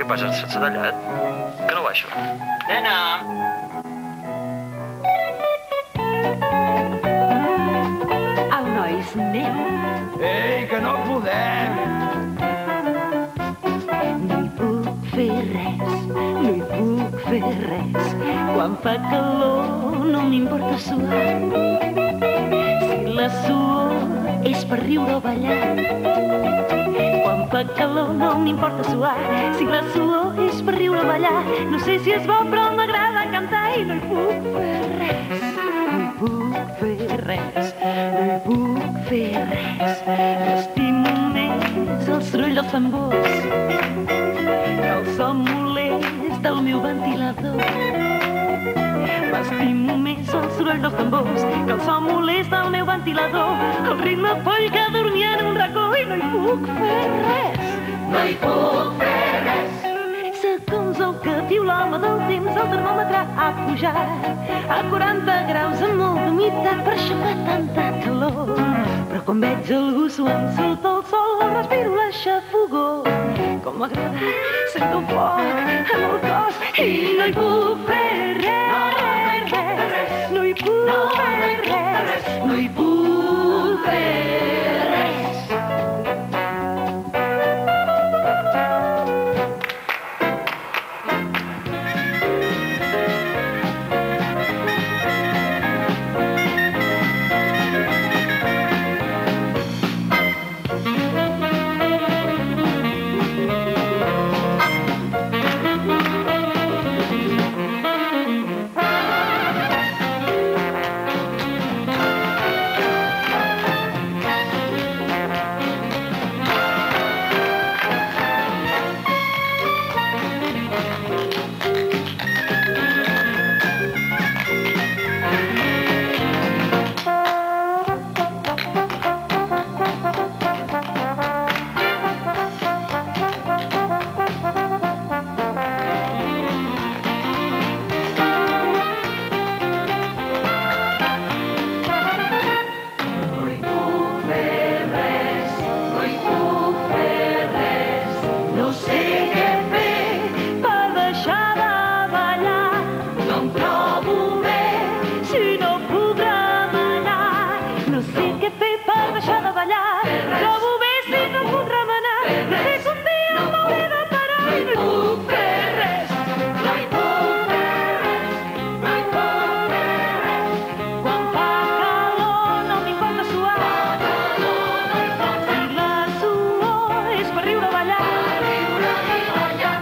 Què passa? S'ha tallat? Que no baixo? Nena! Au, nois, anem. Ei, que no podem! No hi puc fer res, no hi puc fer res. Quan fa calor no m'importa suar. Si la suor és per riure o ballar. Quan fa calor no m'importa suar. Si la suor és per riure o ballar. No sé si és bo però m'agrada cantar i no hi puc fer res. No hi puc fer res, no hi puc fer res. Estimo més el soroll dels tambors que el so molest del meu ventilador. M'estimo més el soroll dels tambors que el so molest del meu ventilador. El ritme poll que dormia en un racó i no hi puc fer res. No hi puc fer res. Segons el que diu l'home del temps, el termòmetre ha pujat a 40 graus amb molta humitat, per això fa tanta calor. Però quan veig algú suant sota el sol, el respiro la xafogor. Com m'agrada, sento el foc en el cos i no hi puc fer res. No hi puc fer res, no hi puc fer res.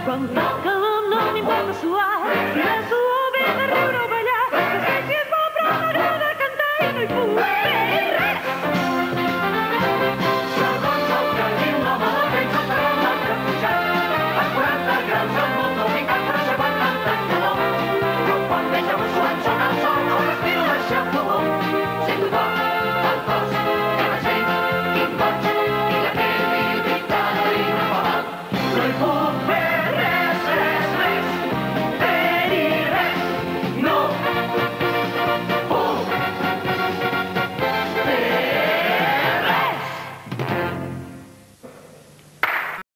Quan fa calor no m'importa suar.